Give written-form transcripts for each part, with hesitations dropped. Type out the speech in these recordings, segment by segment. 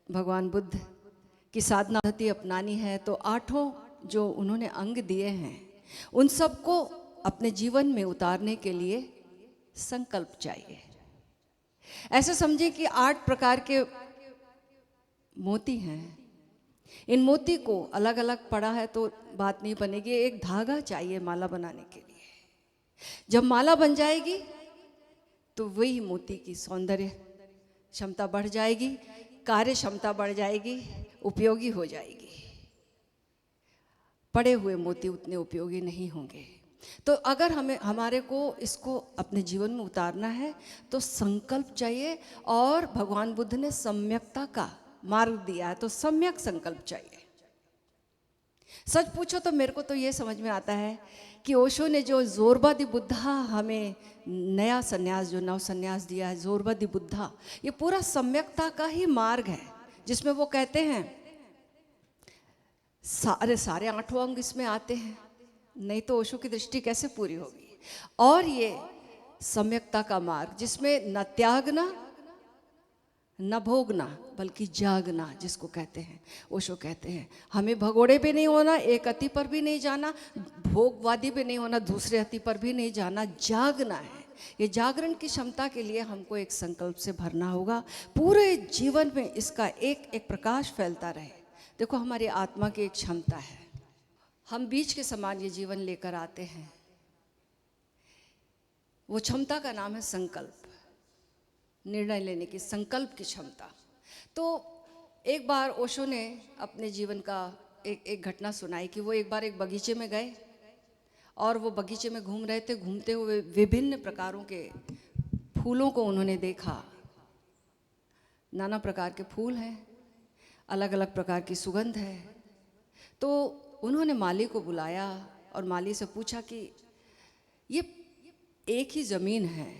भगवान बुद्ध की साधना पद्धति अपनानी है तो आठों जो उन्होंने अंग दिए हैं उन सबको अपने जीवन में उतारने के लिए संकल्प चाहिए। ऐसे समझिए कि 8 प्रकार के मोती हैं। इन मोती को अलग अलग पड़ा है तो बात नहीं बनेगी, एक धागा चाहिए माला बनाने के लिए। जब माला बन जाएगी तो वही मोती की सौंदर्य क्षमता बढ़ जाएगी, कार्य क्षमता बढ़ जाएगी, उपयोगी हो जाएगी। पड़े हुए मोती उतने उपयोगी नहीं होंगे। तो अगर हमारे को इसको अपने जीवन में उतारना है तो संकल्प चाहिए, और भगवान बुद्ध ने सम्यकता का मार्ग दिया है, तो सम्यक संकल्प चाहिए। सच पूछो तो मेरे को तो ये समझ में आता है कि ओशो ने जो जोरबा दि बुद्धा हमें नया सन्यास, जो नव सन्यास दिया है, जोरबा दि बुद्धा, ये पूरा सम्यकता का ही मार्ग है, जिसमें वो कहते हैं सारे 8 अंग इसमें आते हैं, नहीं तो ओशो की दृष्टि कैसे पूरी होगी। और ये सम्यकता का मार्ग जिसमें न त्यागना न भोगना बल्कि जागना, जिसको कहते हैं, ओशो कहते हैं हमें भगोड़े भी नहीं होना, एक अति पर भी नहीं जाना, भोगवादी भी नहीं होना, दूसरे अति पर भी नहीं जाना, जागना है। ये जागरण की क्षमता के लिए हमको एक संकल्प से भरना होगा, पूरे जीवन में इसका एक एक प्रकाश फैलता रहे। देखो हमारी आत्मा की एक क्षमता है, हम बीज के समान ये जीवन लेकर आते हैं, वो क्षमता का नाम है संकल्प, निर्णय लेने की, संकल्प की क्षमता। तो एक बार ओशो ने अपने जीवन का एक घटना सुनाई कि वो एक बार एक बगीचे में गए और वो बगीचे में घूम रहे थे, घूमते हुए विभिन्न प्रकारों के फूलों को उन्होंने देखा। नाना प्रकार के फूल हैं, अलग अलग प्रकार की सुगंध है। तो उन्होंने माली को बुलाया और माली से पूछा कि ये एक ही ज़मीन है,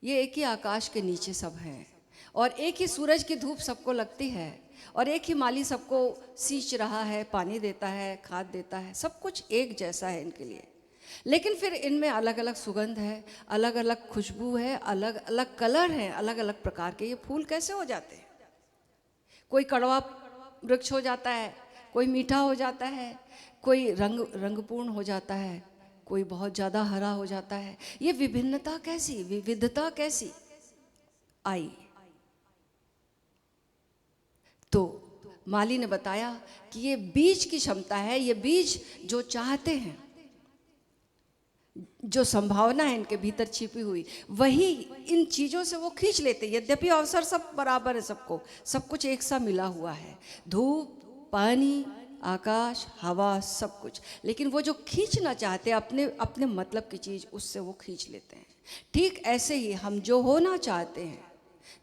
ये एक ही आकाश के नीचे सब हैं, और एक ही सूरज की धूप सबको लगती है, और एक ही माली सबको सींच रहा है, पानी देता है, खाद देता है, सब कुछ एक जैसा है इनके लिए, लेकिन फिर इनमें अलग अलग सुगंध है, अलग अलग खुशबू है, अलग अलग कलर हैं, अलग अलग प्रकार के। ये फूल कैसे हो जाते हैं? कोई कड़वा वृक्ष हो जाता है, कोई मीठा हो जाता है, कोई रंगपूर्ण हो जाता है, कोई बहुत ज़्यादा हरा हो जाता है। ये विभिन्नता कैसी, विविधता कैसी आई? तो माली ने बताया कि ये बीज की क्षमता है, ये बीज जो चाहते हैं, जो संभावना है इनके भीतर छिपी हुई, वही इन चीज़ों से वो खींच लेते। यद्यपि अवसर सब बराबर है, सबको सब कुछ एक सा मिला हुआ है, धूप, पानी, आकाश, हवा, सब कुछ, लेकिन वो जो खींचना चाहते हैं अपने अपने मतलब की चीज़, उससे वो खींच लेते हैं। ठीक ऐसे ही हम जो होना चाहते हैं,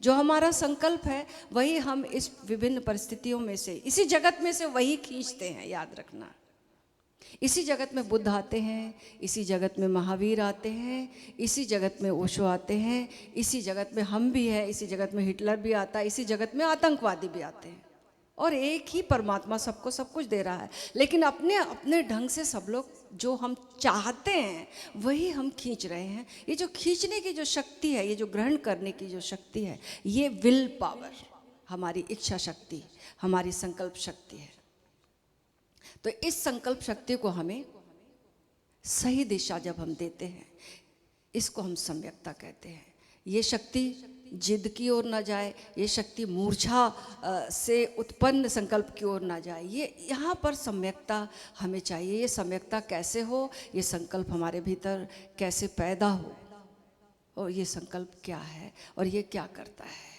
जो हमारा संकल्प है, वही हम इस विभिन्न परिस्थितियों में से, इसी जगत में से वही खींचते हैं। याद रखना, इसी जगत में बुद्ध आते हैं, इसी जगत में महावीर आते हैं, इसी जगत में ओशो आते हैं, इसी जगत में हम भी हैं, इसी जगत में हिटलर भी आता है, इसी जगत में आतंकवादी भी आते हैं, और एक ही परमात्मा सबको सब कुछ दे रहा है। लेकिन अपने अपने ढंग से सब लोग जो हम चाहते हैं वही हम खींच रहे हैं। ये जो खींचने की जो शक्ति है, ये जो ग्रहण करने की जो शक्ति है, ये विल पावर, हमारी इच्छा शक्ति, हमारी संकल्प शक्ति है। तो इस संकल्प शक्ति को हमें सही दिशा जब हम देते हैं, इसको हम सम्यकता कहते हैं। ये शक्ति जिद की ओर ना जाए, ये शक्ति मूर्छा से उत्पन्न संकल्प की ओर ना जाए, ये यहाँ पर सम्यकता हमें चाहिए। ये सम्यकता कैसे हो, ये संकल्प हमारे भीतर कैसे पैदा हो, और ये संकल्प क्या है और ये क्या करता है।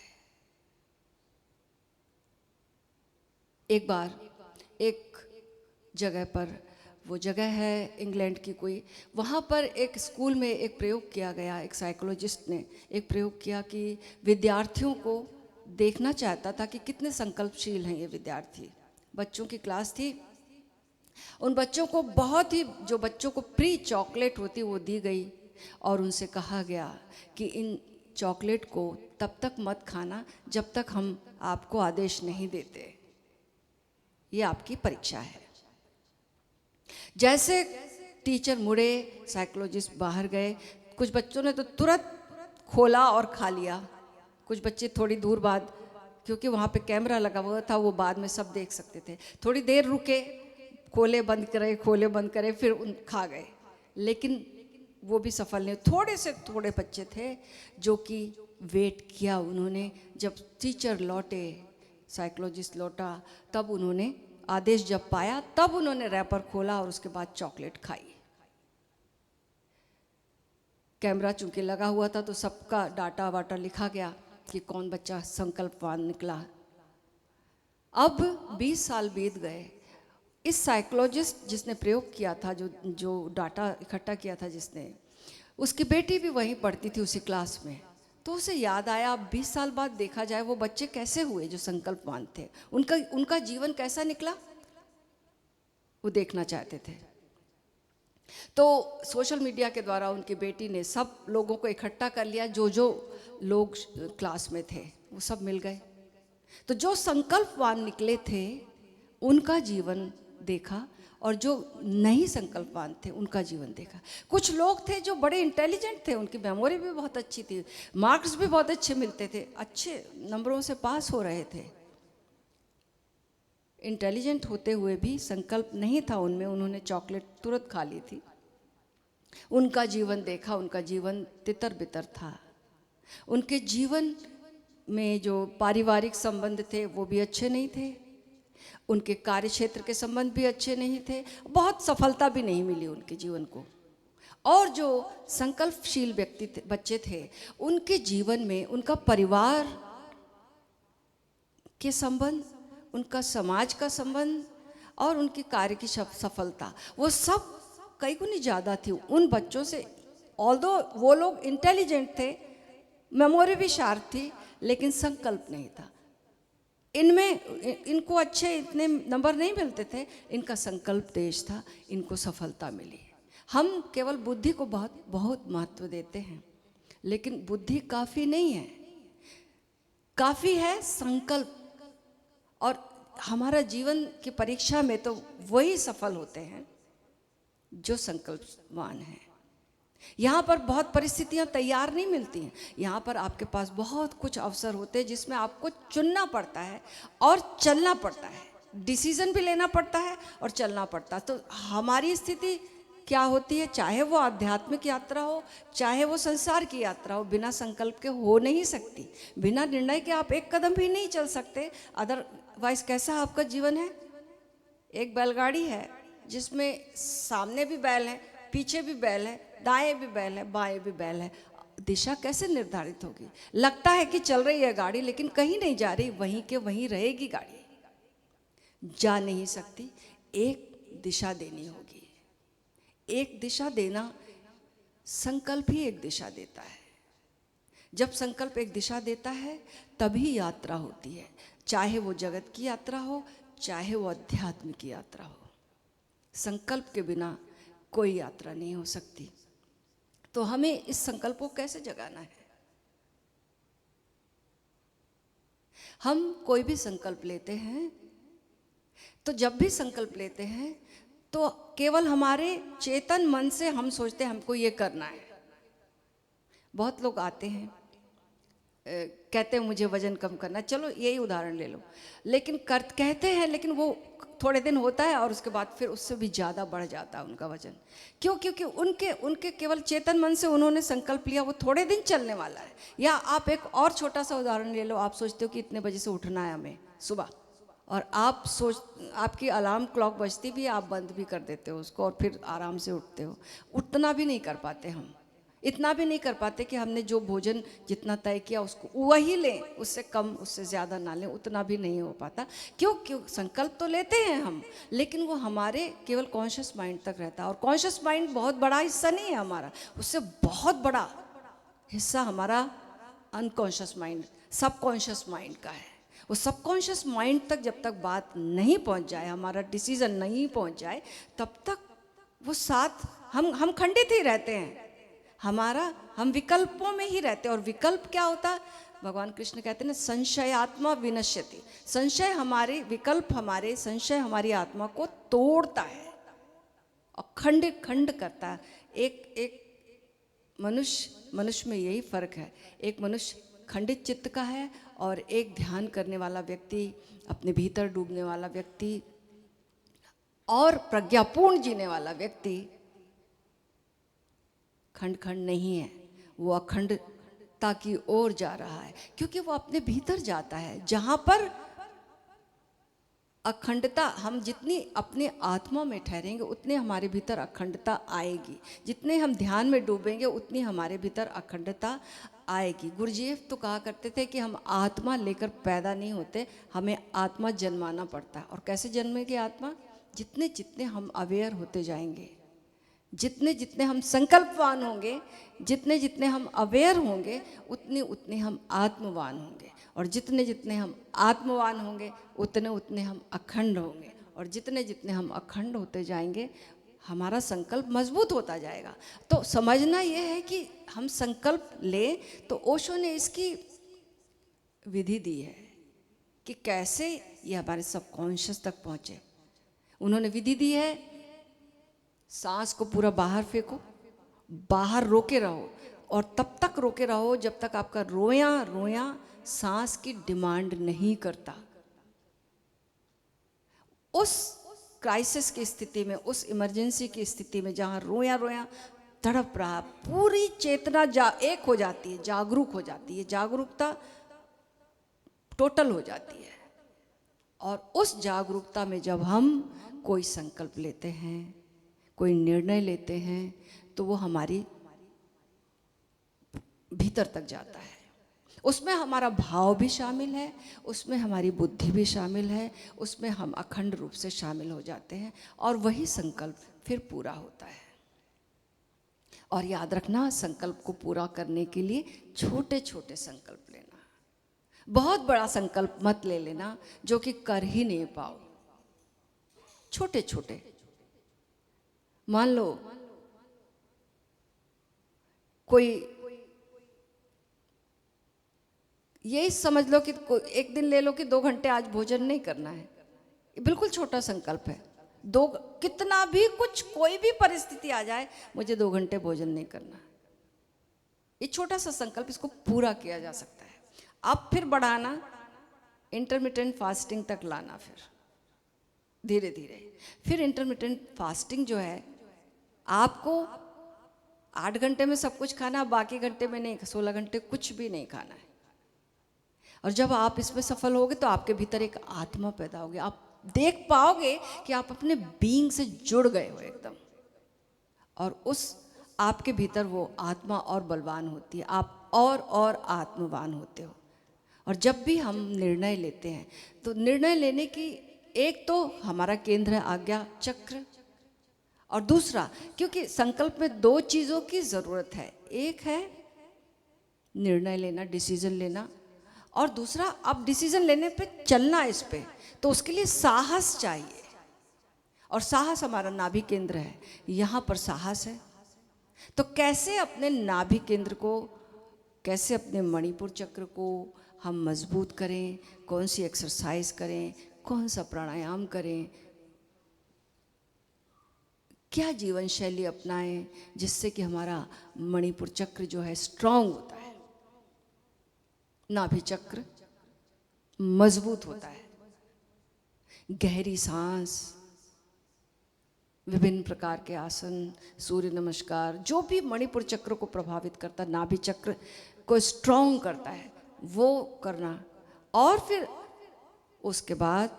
एक बार एक जगह पर, वो जगह है इंग्लैंड की कोई, वहाँ पर एक स्कूल में एक प्रयोग किया गया। एक साइकोलॉजिस्ट ने एक प्रयोग किया कि विद्यार्थियों को देखना चाहता था कि कितने संकल्पशील हैं ये विद्यार्थी। बच्चों की क्लास थी, उन बच्चों को बहुत ही, जो बच्चों को प्री चॉकलेट होती वो दी गई, और उनसे कहा गया कि इन चॉकलेट को तब तक मत खाना जब तक हम आपको आदेश नहीं देते, ये आपकी परीक्षा है। जैसे टीचर मुड़े, साइकोलॉजिस्ट बाहर गए, कुछ बच्चों ने तो तुरंत खोला और खा लिया, कुछ बच्चे थोड़ी दूर बाद क्योंकि वहाँ पे कैमरा लगा हुआ था, वो बाद में सब देख सकते थे। थोड़ी देर रुके, खोले बंद करे, खोले बंद करे, फिर उन खा गए, लेकिन वो भी सफल नहीं। थोड़े से थोड़े बच्चे थे जो कि वेट किया उन्होंने। जब टीचर लौटे, साइकोलॉजिस्ट लौटा, तब उन्होंने आदेश जब पाया, तब उन्होंने रैपर खोला और उसके बाद चॉकलेट खाई। कैमरा चूंकि लगा हुआ था तो सबका डाटा वाटा लिखा गया कि कौन बच्चा संकल्पवान निकला। अब 20 साल बीत गए। इस साइकोलॉजिस्ट जिसने प्रयोग किया था, जो डाटा इकट्ठा किया था जिसने, उसकी बेटी भी वहीं पढ़ती थी उसी क्लास में। तो उसे याद आया, अब 20 साल बाद देखा जाए वो बच्चे कैसे हुए जो संकल्पवान थे, उनका जीवन कैसा निकला, वो देखना चाहते थे। तो सोशल मीडिया के द्वारा उनकी बेटी ने सब लोगों को इकट्ठा कर लिया, जो लोग क्लास में थे वो सब मिल गए। तो जो संकल्पवान निकले थे उनका जीवन देखा, और जो नहीं संकल्पवान थे उनका जीवन देखा। कुछ लोग थे जो बड़े इंटेलिजेंट थे, उनकी मेमोरी भी बहुत अच्छी थी, मार्क्स भी बहुत अच्छे मिलते थे, अच्छे नंबरों से पास हो रहे थे। इंटेलिजेंट होते हुए भी संकल्प नहीं था उनमें, उन्होंने चॉकलेट तुरंत खा ली थी। उनका जीवन देखा, उनका जीवन तितर बितर था। उनके जीवन में जो पारिवारिक संबंध थे वो भी अच्छे नहीं थे, उनके कार्य क्षेत्र के संबंध भी अच्छे नहीं थे, बहुत सफलता भी नहीं मिली उनके जीवन को। और जो संकल्पशील बच्चे थे, उनके जीवन में उनका परिवार के संबंध, उनका समाज का संबंध और उनकी कार्य की सफलता, वो सब कई गुनी ज़्यादा थी उन बच्चों से। ऑल्दो वो लोग इंटेलिजेंट थे, मेमोरी भी शार्प थी, लेकिन संकल्प नहीं था इनमें। इनको अच्छे इतने नंबर नहीं मिलते थे, इनका संकल्प तेज था, इनको सफलता मिली। हम केवल बुद्धि को बहुत बहुत महत्व देते हैं, लेकिन बुद्धि काफ़ी नहीं है, काफ़ी है संकल्प। और हमारा जीवन की परीक्षा में तो वही सफल होते हैं जो संकल्पवान हैं। यहाँ पर बहुत परिस्थितियाँ तैयार नहीं मिलती हैं, यहाँ पर आपके पास बहुत कुछ अवसर होते हैं जिसमें आपको चुनना पड़ता है और चलना पड़ता है, डिसीजन भी लेना पड़ता है और चलना पड़ता है। तो हमारी स्थिति क्या होती है, चाहे वो आध्यात्मिक यात्रा हो, चाहे वो संसार की यात्रा हो, बिना संकल्प के हो नहीं सकती। बिना निर्णय के आप एक कदम भी नहीं चल सकते। अदरवाइज कैसा आपका जीवन है, एक बैलगाड़ी है जिसमें सामने भी बैल है, पीछे भी बैल है, दाएं भी बैल है, बाएं भी बैल है, दिशा कैसे निर्धारित होगी? लगता है कि चल रही है गाड़ी, लेकिन कहीं नहीं जा रही, वहीं के वहीं रहेगी गाड़ी, जा नहीं सकती। एक दिशा देनी होगी, एक दिशा देना, संकल्प ही एक दिशा देता है। जब संकल्प एक दिशा देता है तभी यात्रा होती है, चाहे वो जगत की यात्रा हो, चाहे वो अध्यात्म की यात्रा हो। संकल्प के बिना कोई यात्रा नहीं हो सकती। तो हमें इस संकल्प को कैसे जगाना है? हम कोई भी संकल्प लेते हैं तो जब भी संकल्प लेते हैं तो केवल हमारे चेतन मन से हम सोचते हैं हमको ये करना है। बहुत लोग आते हैं, कहते हैं मुझे वजन कम करना है, चलो यही उदाहरण ले लो, लेकिन कहते हैं, लेकिन वो थोड़े दिन होता है और उसके बाद फिर उससे भी ज़्यादा बढ़ जाता है उनका वजन। क्यों? क्योंकि उनके केवल चेतन मन से उन्होंने संकल्प लिया, वो थोड़े दिन चलने वाला है। या आप एक और छोटा सा उदाहरण ले लो, आप सोचते हो कि इतने बजे से उठना है हमें सुबह, और आपकी अलार्म क्लॉक बजती भी, आप बंद भी कर देते हो उसको और फिर आराम से उठते हो। उतना भी नहीं कर पाते हम, इतना भी नहीं कर पाते कि हमने जो भोजन जितना तय किया उसको वही लें, उससे कम उससे ज़्यादा ना लें, उतना भी नहीं हो पाता। क्यों? संकल्प तो लेते हैं हम, लेकिन वो हमारे केवल कॉन्शियस माइंड तक रहता है। और कॉन्शियस माइंड बहुत बड़ा हिस्सा नहीं है हमारा, उससे बहुत बड़ा हिस्सा हमारा अनकॉन्शियस माइंड, सबकॉन्शियस माइंड का है। वो सबकॉन्शियस माइंड तक जब तक बात नहीं पहुंच जाए, हमारा डिसीजन नहीं पहुंच जाए, तब तक वो साथ हम खंडित ही रहते हैं। हम विकल्पों में ही रहते हैं। और विकल्प क्या होता है? भगवान कृष्ण कहते हैं ना, संशयात्मा विनश्यति। संशय हमारे, विकल्प हमारे, संशय हमारी आत्मा को तोड़ता है और खंड खंड करता है। एक मनुष्य में यही फर्क है, एक मनुष्य खंडित चित्त का है और एक ध्यान करने वाला व्यक्ति, अपने भीतर डूबने वाला व्यक्ति और प्रज्ञापूर्ण जीने वाला व्यक्ति खंड खंड नहीं है, वो अखंडता की ओर जा रहा है, क्योंकि वो अपने भीतर जाता है। जहां पर अखंडता, हम जितनी अपने आत्मा में ठहरेंगे उतने हमारे भीतर अखंडता आएगी। जितने हम ध्यान में डूबेंगे उतनी हमारे भीतर अखंडता आएगी। गुरुजी तो कहा करते थे कि हम आत्मा लेकर पैदा नहीं होते, हमें आत्मा जन्माना पड़ता है। और कैसे जन्मेगी आत्मा? जितने जितने हम अवेयर होते जाएंगे, जितने जितने हम संकल्पवान होंगे, जितने जितने हम अवेयर होंगे, उतने उतने हम आत्मवान होंगे। और जितने जितने हम आत्मवान होंगे उतने उतने हम अखंड होंगे। और जितने जितने हम अखंड होते जाएंगे हमारा संकल्प मजबूत होता जाएगा। तो समझना यह है कि हम संकल्प लें, तो ओशो ने इसकी विधि दी है कि कैसे ये हमारे सबकॉन्शियस तक पहुँचे। उन्होंने विधि दी है, सांस को पूरा बाहर फेंको, बाहर रोके रहो, और तब तक रोके रहो जब तक आपका रोया रोया सांस की डिमांड नहीं करता। उस क्राइसिस की स्थिति में, उस इमरजेंसी की स्थिति में जहां रोया रोया तड़प रहा, पूरी चेतना एक हो जाती है, जागरूक हो जाती है, जागरूकता टोटल हो जाती है। और उस जागरूकता में जब हम कोई संकल्प लेते हैं, कोई निर्णय लेते हैं, तो वो हमारी भीतर तक जाता है। उसमें हमारा भाव भी शामिल है, उसमें हमारी बुद्धि भी शामिल है, उसमें हम अखंड रूप से शामिल हो जाते हैं, और वही संकल्प फिर पूरा होता है। और याद रखना, संकल्प को पूरा करने के लिए छोटे छोटे संकल्प लेना। बहुत बड़ा संकल्प मत ले लेना जो कि कर ही नहीं पाओ। छोटे छोटे, मान लो कोई, यही समझ लो कि एक दिन ले लो कि 2 घंटे आज भोजन नहीं करना है। बिल्कुल छोटा संकल्प है। कितना भी कुछ, कोई भी परिस्थिति आ जाए, मुझे 2 घंटे भोजन नहीं करना। ये छोटा सा संकल्प, इसको पूरा किया जा सकता है। अब फिर बढ़ाना, इंटरमिटेंट फास्टिंग तक लाना, फिर धीरे धीरे। फिर इंटरमिटेंट फास्टिंग जो है, आपको 8 घंटे में सब कुछ खाना, बाकी घंटे में नहीं, 16 घंटे कुछ भी नहीं खाना है। और जब आप इसमें सफल होगे तो आपके भीतर एक आत्मा पैदा होगी। आप देख पाओगे कि आप अपने बीइंग से जुड़ गए हो एकदम, और उस आपके भीतर वो आत्मा और बलवान होती है, आप और आत्मवान होते हो। और जब भी हम निर्णय लेते हैं, तो निर्णय लेने की एक तो हमारा केंद्र है आज्ञा चक्र, और दूसरा, क्योंकि संकल्प में 2 चीज़ों की ज़रूरत है। एक है निर्णय लेना, डिसीजन लेना, और दूसरा अब डिसीजन लेने पे चलना इस पे, तो उसके लिए साहस चाहिए। और साहस हमारा नाभि केंद्र है, यहाँ पर साहस है। तो कैसे अपने नाभि केंद्र को, कैसे अपने मणिपुर चक्र को हम मजबूत करें, कौन सी एक्सरसाइज करें, कौन सा प्राणायाम करें, क्या जीवन शैली अपनाएं जिससे कि हमारा मणिपुर चक्र जो है स्ट्रांग होता है, नाभि चक्र मजबूत होता है। गहरी सांस, विभिन्न प्रकार के आसन, सूर्य नमस्कार, जो भी मणिपुर चक्र को प्रभावित करता, नाभि चक्र को स्ट्रांग करता है, वो करना। और फिर उसके बाद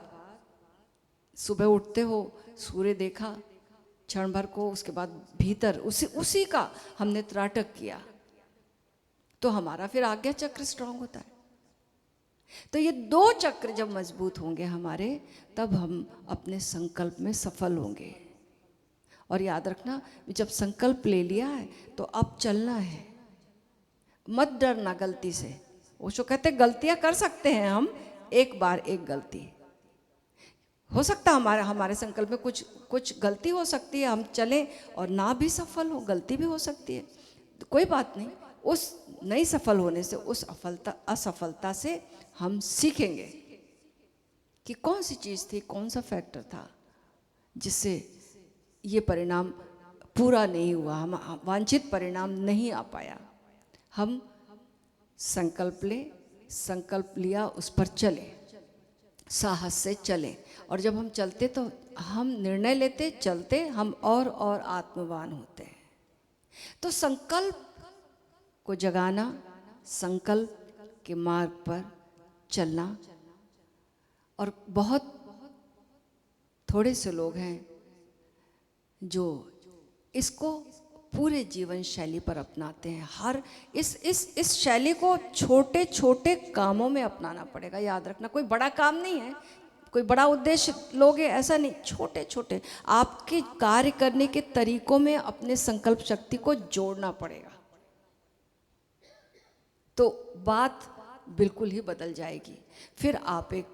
सुबह उठते हो, सूर्य देखा क्षण भर को, उसके बाद भीतर उसी का हमने त्राटक किया, तो हमारा फिर आज्ञा चक्र स्ट्रांग होता है। तो ये 2 चक्र जब मजबूत होंगे हमारे, तब हम अपने संकल्प में सफल होंगे। और याद रखना, जब संकल्प ले लिया है तो अब चलना है, मत डरना गलती से। ओशो कहते गलतियां कर सकते हैं हम, एक बार एक गलती हो सकता है, हमारे संकल्प में कुछ गलती हो सकती है, हम चलें और ना भी सफल हो, गलती भी हो सकती है, तो कोई बात नहीं। उस नहीं सफल होने से, उस असफलता से हम सीखेंगे कि कौन सी चीज़ थी, कौन सा फैक्टर था जिससे ये परिणाम पूरा नहीं हुआ, हम वांछित परिणाम नहीं आ पाया। हम संकल्प लें, संकल्प लिया, उस पर चले, साहस से चले। और जब हम चलते तो हम निर्णय लेते, चलते हम और आत्मवान होते हैं। तो संकल्प को जगाना, संकल्प के मार्ग पर चलना। और बहुत थोड़े से लोग हैं जो इसको पूरे जीवन शैली पर अपनाते हैं। हर इस शैली को छोटे छोटे कामों में अपनाना पड़ेगा, याद रखना। कोई बड़ा काम नहीं है, कोई बड़ा उद्देश्य लोगे ऐसा नहीं, छोटे छोटे आपके कार्य करने के तरीकों में अपने संकल्प शक्ति को जोड़ना पड़ेगा, तो बात बिल्कुल ही बदल जाएगी। फिर आप एक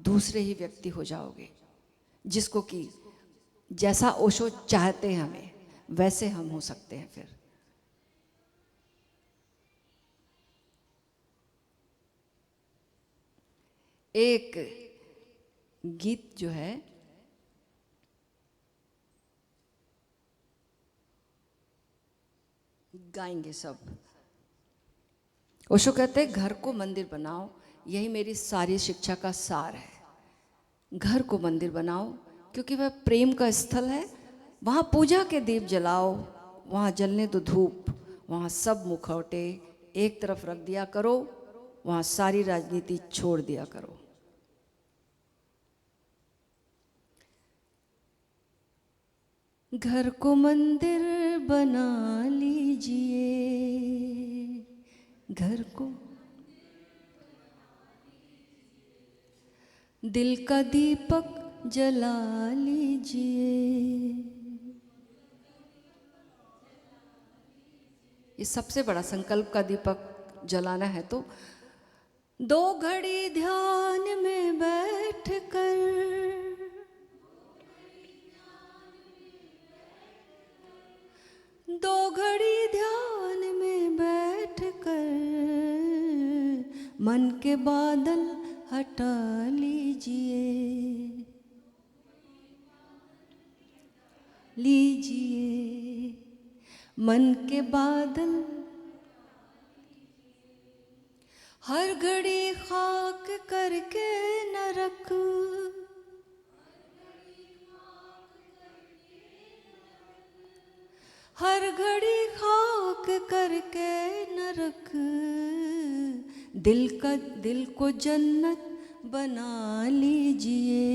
दूसरे ही व्यक्ति हो जाओगे, जिसको कि जैसा ओशो चाहते हैं हमें वैसे हम हो सकते हैं। फिर एक गीत जो है, गाएंगे सब। ओशो कहते हैं घर को मंदिर बनाओ, यही मेरी सारी शिक्षा का सार है। घर को मंदिर बनाओ क्योंकि वह प्रेम का स्थल है। वहाँ पूजा के दीप जलाओ, वहाँ जलने दो धूप, वहाँ सब मुखौटे एक तरफ रख दिया करो, वहाँ सारी राजनीति छोड़ दिया करो। घर को मंदिर बना लीजिए, घर को दिल का दीपक जला लीजिए। ये सबसे बड़ा संकल्प का दीपक जलाना है। तो 2 घड़ी ध्यान में बैठ कर, 2 घड़ी ध्यान में बैठ कर मन के बादल हटा लीजिए, मन के बादल। हर घड़ी खाक करके न रख, हर घड़ी खाक करके न रख, दिल को जन्नत बना लीजिए,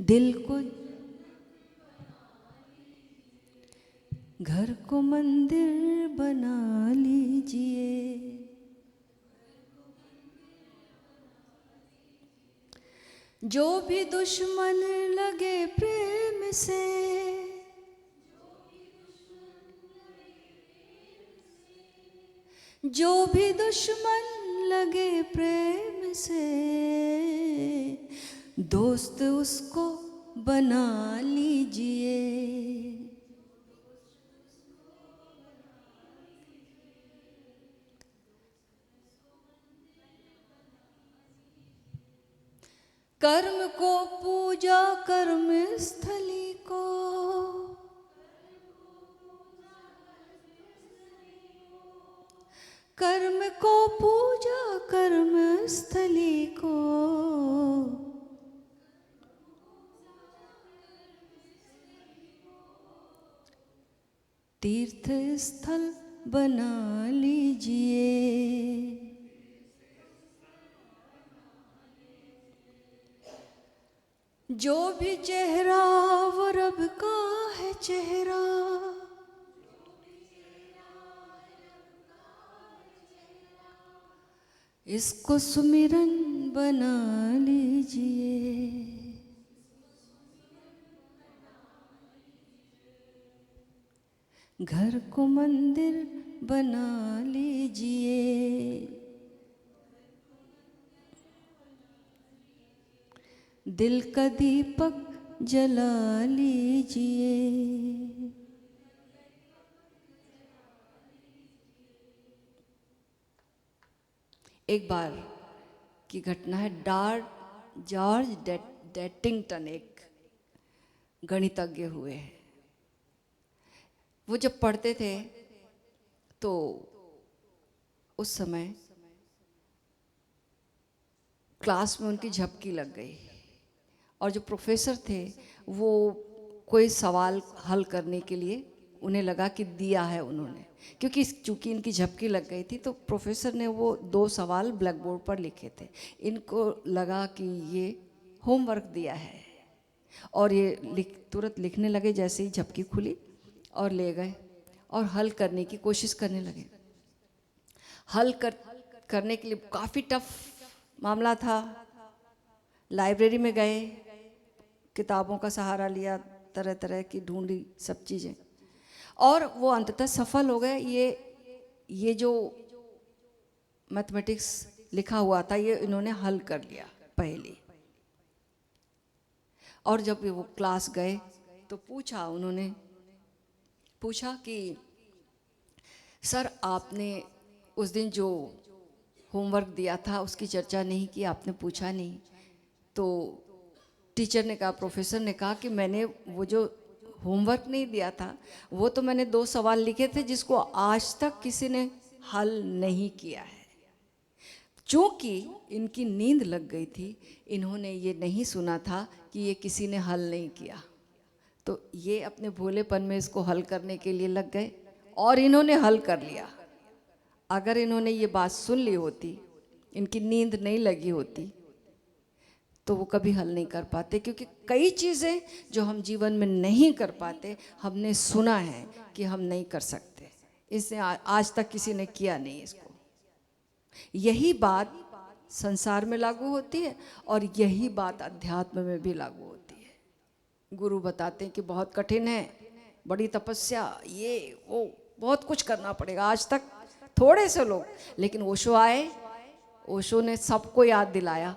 दिल को। घर को मंदिर बना लीजिए। जो भी दुश्मन लगे प्रेम से, जो भी दुश्मन लगे प्रेम से, दोस्त उसको बना लीजिए। कर्म को पूजा कर्म स्थली को, कर्म को पूजा कर्म स्थली को, तीर्थ स्थल बना लीजिए। जो भी चेहरा वो रब का है चेहरा, इसको सुमिरन बना लीजिए। घर को मंदिर बना लीजिए। दिल का दीपक जला लीजिए। एक बार की घटना है। जॉर्ज डेटिंगटन एक गणितज्ञ हुए हैं। वो जब पढ़ते थे तो उस समय क्लास में उनकी झपकी लग गई और जो प्रोफेसर थे वो कोई सवाल हल करने के लिए उन्हें लगा कि दिया है उन्होंने, क्योंकि चूंकि इनकी झपकी लग गई थी तो प्रोफेसर ने वो 2 सवाल ब्लैक बोर्ड पर लिखे थे। इनको लगा कि ये होमवर्क दिया है और ये तुरंत लिखने लगे। जैसे ही झपकी खुली और ले गए और हल करने की कोशिश करने लगे। करने के लिए काफ़ी टफ मामला था। लाइब्रेरी में गए, किताबों का सहारा लिया, तरह तरह की ढूंढी सब चीज़ें, और वो अंततः सफल हो गए। ये जो मैथमेटिक्स लिखा हुआ था ये इन्होंने हल कर लिया पहले। और जब वो क्लास गए तो उन्होंने पूछा कि सर आपने उस दिन जो होमवर्क दिया था उसकी चर्चा नहीं की, आपने पूछा नहीं। तो टीचर ने कहा, प्रोफेसर ने कहा कि मैंने वो जो होमवर्क नहीं दिया था वो तो मैंने 2 सवाल लिखे थे जिसको आज तक किसी ने हल नहीं किया है। चूंकि इनकी नींद लग गई थी, इन्होंने ये नहीं सुना था कि ये किसी ने हल नहीं किया, तो ये अपने भोलेपन में इसको हल करने के लिए लग गए और इन्होंने हल कर लिया। अगर इन्होंने ये बात सुन ली होती, इनकी नींद नहीं लगी होती, तो वो कभी हल नहीं कर पाते। क्योंकि कई चीज़ें जो हम जीवन में नहीं कर पाते, हमने सुना है कि हम नहीं कर सकते, इसने आज तक किसी ने किया नहीं इसको। यही बात संसार में लागू होती है और यही बात अध्यात्म में भी लागू होती है। गुरु बताते हैं कि बहुत कठिन है, बड़ी तपस्या, ये वो बहुत कुछ करना पड़ेगा। आज तक थोड़े से लोग, लेकिन ओशो आए, ओशो ने सबको याद दिलाया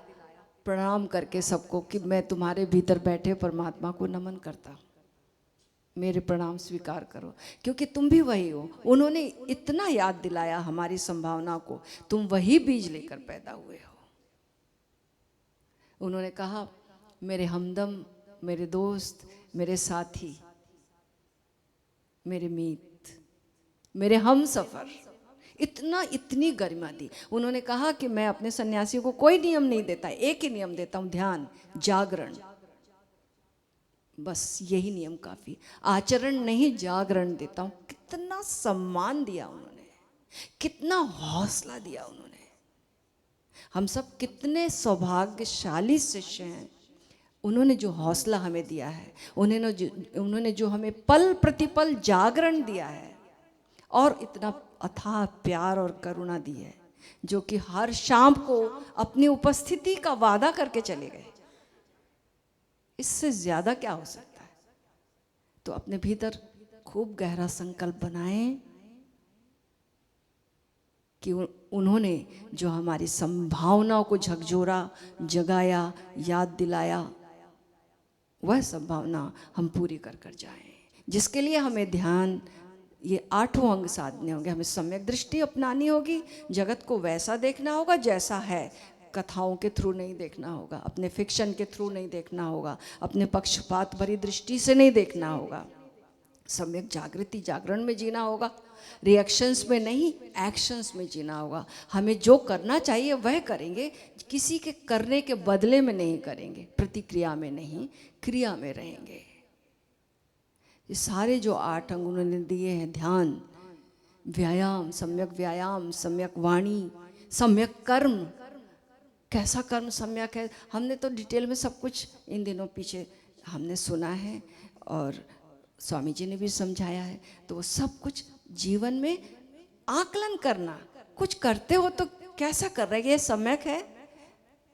प्रणाम करके सबको कि मैं तुम्हारे भीतर बैठे परमात्मा को नमन करता हूँ, मेरे प्रणाम स्वीकार करो, क्योंकि तुम भी वही हो। उन्होंने इतना याद दिलाया हमारी संभावना को, तुम वही बीज लेकर पैदा हुए हो। उन्होंने कहा, मेरे हमदम, मेरे दोस्त, मेरे साथी, मेरे मीत, मेरे हम सफ़र, इतनी गरिमा दी। उन्होंने कहा कि मैं अपने सन्यासियों को कोई नियम नहीं देता, एक ही नियम देता हूँ, ध्यान, जागरण, बस यही नियम काफ़ी। आचरण नहीं, जागरण देता हूँ। कितना सम्मान दिया उन्होंने, कितना हौसला दिया उन्होंने। हम सब कितने सौभाग्यशाली शिष्य हैं। उन्होंने जो हौसला हमें दिया है, उन्होंने जो हमें पल प्रतिपल जागरण दिया है और इतना अथाह प्यार और करुणा दी है, जो कि हर शाम को अपनी उपस्थिति का वादा करके चले गए। इससे ज्यादा क्या हो सकता है? तो अपने भीतर खूब गहरा संकल्प बनाएं कि उन्होंने जो हमारी संभावनाओं को झकझोरा, जगाया, याद दिलाया, वह संभावना हम पूरी कर कर जाएं। जिसके लिए हमें ध्यान, ये 8 अंग साधने होंगे। हमें सम्यक दृष्टि अपनानी होगी, जगत को वैसा देखना होगा जैसा है, कथाओं के थ्रू नहीं देखना होगा, अपने फिक्शन के थ्रू नहीं देखना होगा, अपने पक्षपात भरी दृष्टि से नहीं देखना होगा। सम्यक जागृति, जागरण में जीना होगा, रिएक्शंस में नहीं, एक्शंस में जीना होगा। हमें जो करना चाहिए वह करेंगे, किसी के करने के बदले में नहीं करेंगे, प्रतिक्रिया में नहीं, क्रिया में रहेंगे। ये सारे जो 8 अंग उन्होंने दिए हैं, ध्यान, व्यायाम, सम्यक वाणी, सम्यक कर्म। कैसा कर्म सम्यक है, हमने तो डिटेल में सब कुछ इन दिनों पीछे हमने सुना है और स्वामी जी ने भी समझाया है। तो वो सब कुछ जीवन में आकलन करना, कुछ करते हो तो कैसा कर रहे हैं, ये सम्यक है।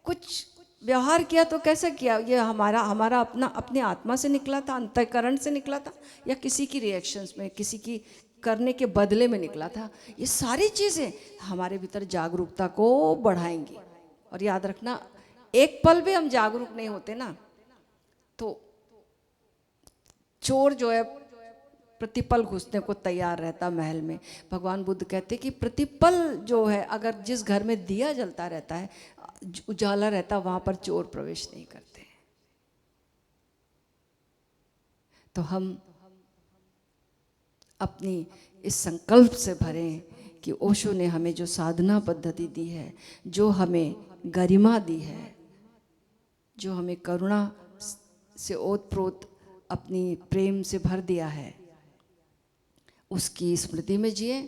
कुछ व्यवहार किया तो कैसा किया, ये हमारा अपने आत्मा से निकला था, अंतःकरण से निकला था, या किसी की रिएक्शंस में, किसी की करने के बदले में निकला था। ये सारी चीज़ें हमारे भीतर जागरूकता को बढ़ाएंगी। और याद रखना, एक पल भी हम जागरूक नहीं होते ना, तो चोर जो है प्रतिपल घुसने को तैयार रहता महल में। भगवान बुद्ध कहते कि प्रतिपल जो है, अगर जिस घर में दिया जलता रहता है, उजाला रहता, वहां पर चोर प्रवेश नहीं करते। तो हम अपनी इस संकल्प से भरें कि ओशो ने हमें जो साधना पद्धति दी है, जो हमें गरिमा दी है, जो हमें करुणा से ओतप्रोत अपनी प्रेम से भर दिया है, उसकी स्मृति में जिए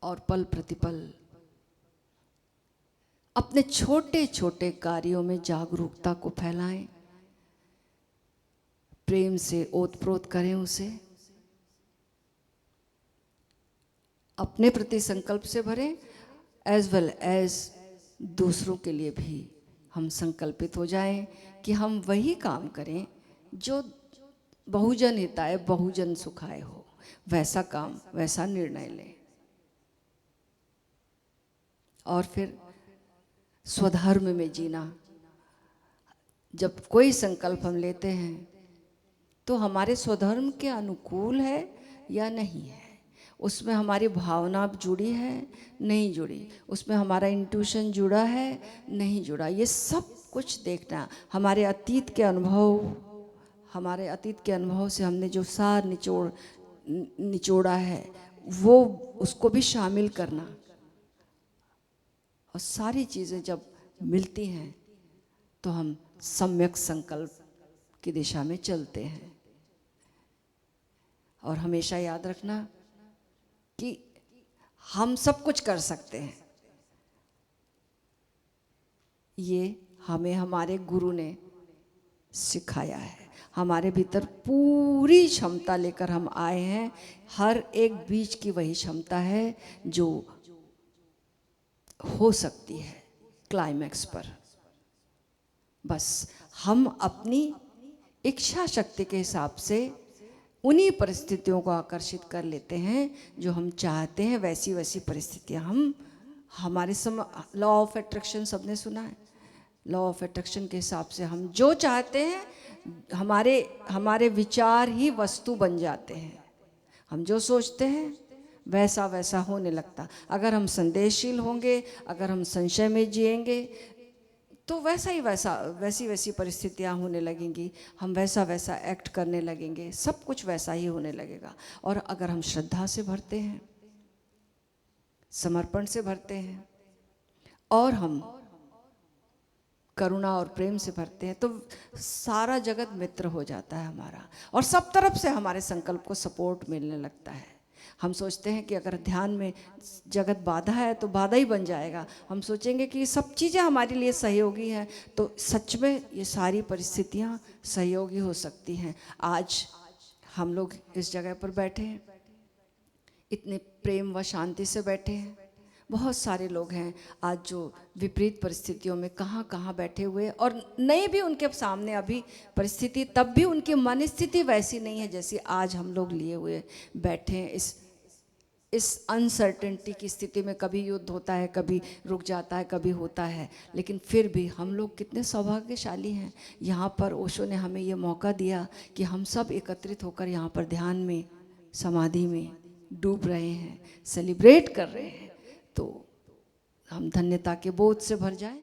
और पल प्रतिपल अपने छोटे छोटे कार्यों में जागरूकता को फैलाएं, प्रेम से ओतप्रोत करें उसे, अपने प्रति संकल्प से भरें, एज वेल एज दूसरों के लिए भी हम संकल्पित हो जाएं कि हम वही काम करें जो बहुजन हिताय बहुजन सुखाय हो, वैसा काम, वैसा निर्णय लें। और फिर स्वधर्म में जीना। जब कोई संकल्प हम लेते हैं तो हमारे स्वधर्म के अनुकूल है या नहीं है, उसमें हमारी भावना जुड़ी है नहीं जुड़ी, उसमें हमारा इंट्यूशन जुड़ा है नहीं जुड़ा, ये सब कुछ देखना। हमारे अतीत के अनुभव से हमने जो सार निचोड़ा है वो उसको भी शामिल करना। और सारी चीज़ें जब मिलती हैं तो हम सम्यक संकल्प की दिशा में चलते हैं। और हमेशा याद रखना कि हम सब कुछ कर सकते हैं, ये हमें हमारे गुरु ने सिखाया है। हमारे भीतर पूरी क्षमता लेकर हम आए हैं, हर एक बीज की वही क्षमता है जो हो सकती है क्लाइमैक्स पर। बस हम अपनी इच्छा शक्ति के हिसाब से उन्हीं परिस्थितियों को आकर्षित कर लेते हैं जो हम चाहते हैं, वैसी वैसी परिस्थितियां हम हमारे लॉ ऑफ अट्रैक्शन सबने सुना है। लॉ ऑफ अट्रैक्शन के हिसाब से हम जो चाहते हैं, हमारे विचार ही वस्तु बन जाते हैं। हम जो सोचते हैं वैसा वैसा होने लगता। अगर हम संदेहशील होंगे, अगर हम संशय में जिएंगे तो वैसी वैसी परिस्थितियां होने लगेंगी, हम वैसा वैसा एक्ट करने लगेंगे, सब कुछ वैसा ही होने लगेगा। और अगर हम श्रद्धा से भरते हैं, समर्पण से भरते हैं और हम करुणा और प्रेम से भरते हैं तो सारा जगत मित्र हो जाता है हमारा, और सब तरफ से हमारे संकल्प को सपोर्ट मिलने लगता है। हम सोचते हैं कि अगर ध्यान में जगत बाधा है तो बाधा ही बन जाएगा। हम सोचेंगे कि ये सब चीज़ें हमारे लिए सहयोगी हैं, तो सच में ये सारी परिस्थितियाँ सहयोगी हो सकती हैं। आज हम लोग इस जगह पर बैठे हैं, इतने प्रेम व शांति से बैठे हैं। बहुत सारे लोग हैं आज जो विपरीत परिस्थितियों में कहाँ कहाँ बैठे हुए, और नहीं भी उनके सामने अभी परिस्थिति, तब भी उनकी मन स्थिति वैसी नहीं है जैसी आज हम लोग लिए हुए बैठे हैं। इस अनसर्टेनिटी की स्थिति में कभी युद्ध होता है, कभी रुक जाता है, कभी होता है, लेकिन फिर भी हम लोग कितने सौभाग्यशाली हैं। यहाँ पर ओशो ने हमें ये मौका दिया कि हम सब एकत्रित होकर यहाँ पर ध्यान में, समाधि में डूब रहे हैं, सेलिब्रेट कर रहे हैं। तो हम धन्यता के बोध से भर जाएं।